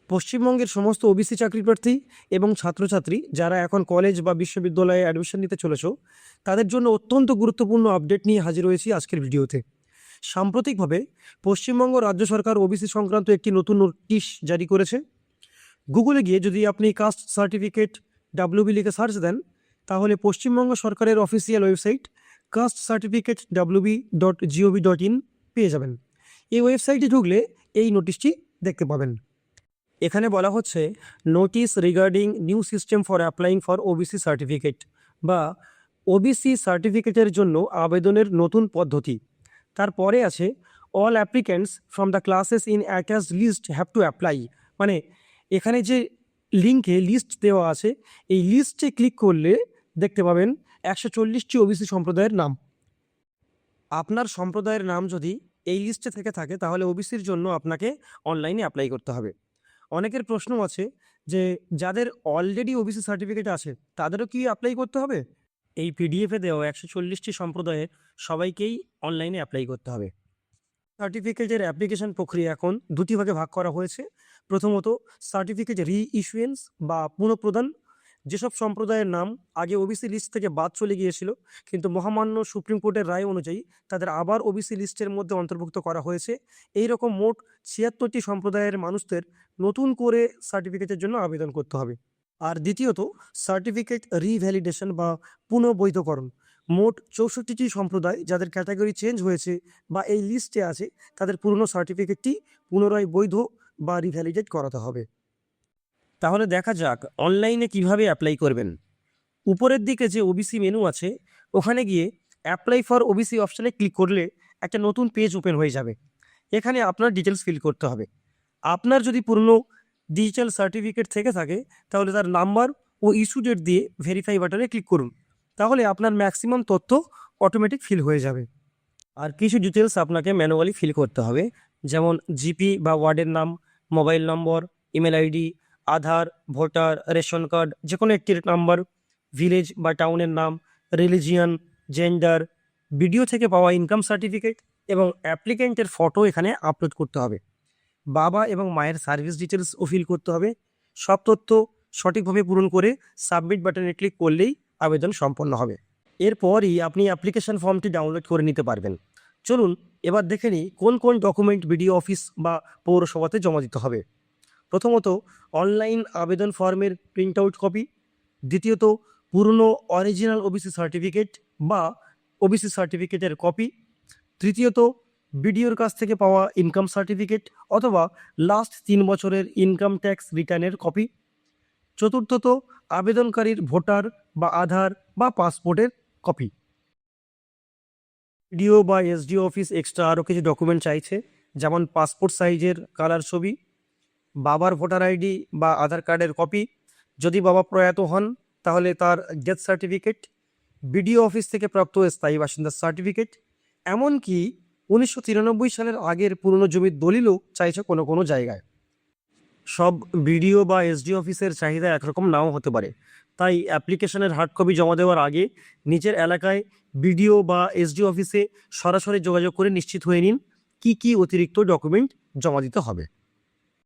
পশ্চিমবঙ্গের সমস্ত ওবিসি চাকরি প্রার্থী এবং ছাত্রছাত্রী যারা এখন কলেজ বা বিশ্ববিদ্যালয়ে অ্যাডমিশন নিতে চলেছ, তাদের জন্য অত্যন্ত গুরুত্বপূর্ণ আপডেট নিয়ে হাজির হয়েছি আজকের ভিডিওতে। সাম্প্রতিকভাবে পশ্চিমবঙ্গ রাজ্য সরকার ওবিসি সংক্রান্ত একটি নতুন নোটিশ জারি করেছে। গুগলে গিয়ে যদি আপনি কাস্ট সার্টিফিকেট ডাব্লিউবি লিখে সার্চ দেন, তাহলে পশ্চিমবঙ্গ সরকারের official website caste certificate www.gov.in পেয়ে যাবেন। এই ওয়েবসাইটে ঢুকলে এই নোটিশটি দেখতে পাবেন। এখানে বলা হচ্ছে notice regarding new system for applying for OBC certificate বা ওবিসি সার্টিফিকেটের জন্য আবেদনের নতুন পদ্ধতি। তারপরে আছে all applicants from the classes in attached list have to apply. মানে এখানে যে লিঙ্কে লিস্ট দেওয়া আছে, এই লিস্টে ক্লিক করলে দেখতে পাবেন 140টি ওবিসি সম্প্রদায়ের নাম। আপনার সম্প্রদায়ের নাম যদি এই লিস্টে থেকে থাকে, তাহলে ওবিসির জন্য আপনাকে অনলাইনে অ্যাপ্লাই করতে হবে। অনেকের প্রশ্ন আছে যে যাদের অলরেডি ওবিসি সার্টিফিকেট আছে তাদেরও কি অ্যাপ্লাই করতে হবে? এই পিডিএফে দেওয়া 140টি সম্প্রদায়ের সবাইকেই অনলাইনে অ্যাপ্লাই করতে হবে। সার্টিফিকেটের অ্যাপ্লিকেশন প্রক্রিয়া এখন দুটি ভাগে ভাগ করা হয়েছে। প্রথমত সার্টিফিকেট রিইস্যুয়েন্স বা পুনঃপ্রদান। যেসব সম্প্রদায়ের নাম আগে ওবিসি লিস্ট থেকে বাদ চলে গিয়েছিল, কিন্তু মহামান্য সুপ্রিম কোর্টের রায় অনুযায়ী তাদের আবার ওবিসি লিস্টের মধ্যে অন্তর্ভুক্ত করা হয়েছে। এই রকম মোট 76টি সম্প্রদায়ের মানুষদের নতুন করে সার্টিফিকেটের জন্য আবেদন করতে হবে। আর দ্বিতীয়ত সার্টিফিকেট রিভ্যালিডেশন বা পুনঃবৈধকরণ। মোট 64টি সম্প্রদায় যাদের ক্যাটাগরি চেঞ্জ হয়েছে বা এই লিস্টে আছে, তাদের পুরনো সার্টিফিকেটটি পুনরায় বৈধ বা রিভ্যালিডেট করাতে হবে। তাহলে দেখা যাক অনলাইনে কিভাবে অ্যাপ্লাই করবেন। উপরের দিকে যে ওবিসি মেনু আছে, ওখানে গিয়ে অ্যাপ্লাই ফর ওবিসি অপশানে ক্লিক করলে একটা নতুন পেজ ওপেন হয়ে যাবে। এখানে আপনার ডিটেলস ফিল করতে হবে। আপনার যদি পুরনো ডিজিটাল সার্টিফিকেট থেকে থাকে, তাহলে তার নাম্বার ও ইস্যু ডেট দিয়ে ভেরিফাই বাটনে ক্লিক করুন। তাহলে আপনার ম্যাক্সিমাম তথ্য অটোমেটিক ফিল হয়ে যাবে। আর কিছু ডিটেলস আপনাকে ম্যানুয়ালি ফিল করতে হবে, যেমন জিপি বা ওয়ার্ডের নাম, মোবাইল নম্বর, ইমেল আইডি, আধার, ভোটার, রেশন কার্ড যে কোনো একটির নাম্বার, ভিলেজ বা টাউনের নাম, রিলিজিয়ান, জেন্ডার, ভিডিও থেকে পাওয়া ইনকাম সার্টিফিকেট এবং অ্যাপ্লিক্যান্টের ফটো এখানে আপলোড করতে হবে। বাবা এবং মায়ের সার্ভিস ডিটেলসও ফিল করতে হবে। সব তথ্য সঠিকভাবে পূরণ করে সাবমিট বাটনে ক্লিক করলেই আবেদন সম্পন্ন হবে। এরপরই আপনি অ্যাপ্লিকেশন ফর্মটি ডাউনলোড করে নিতে পারবেন। চলুন এবার দেখে নিই কোন কোন ডকুমেন্ট বিডিও অফিস বা পৌরসভাতে জমা দিতে হবে। প্রথমত অনলাইন আবেদন ফর্মের প্রিন্ট আউট কপি। দ্বিতীয়ত পুরনো অরিজিনাল ওবিসি সার্টিফিকেট বা ওবিসি সার্টিফিকেটের কপি। তৃতীয়ত বিডিওর কাছ থেকে পাওয়া ইনকাম সার্টিফিকেট অথবা লাস্ট 3 বছরের ইনকাম ট্যাক্স রিটার্নের কপি। চতুর্থত আবেদনকারীর ভোটার বা আধার বা পাসপোর্টের কপি। বিডিও বা এসডিও অফিস এক্সট্রা আরও কিছু ডকুমেন্ট চাইছে, যেমন পাসপোর্ট সাইজের কালার ছবি, বাবার ভোটার আইডি বা আধার কার্ডের কপি। যদি বাবা প্রয়াত হন তাহলে তার ডেথ সার্টিফিকেট, বিডিও অফিস থেকে প্রাপ্ত স্থায়ী বাসিন্দার সার্টিফিকেট, এমনকি 1993 সালের আগের পুরনো জমির দলিলও চাইছে কোনো কোনো জায়গায়। সব বিডিও বা এসডিও অফিসের চাহিদা একরকম নাও হতে পারে, তাই অ্যাপ্লিকেশনের হার্ড কপি জমা দেওয়ার আগে নিজের এলাকায় বিডিও বা এসডিও অফিসে সরাসরি যোগাযোগ করে নিশ্চিত হয়ে নিন কী কী অতিরিক্ত ডকুমেন্ট জমা দিতে হবে।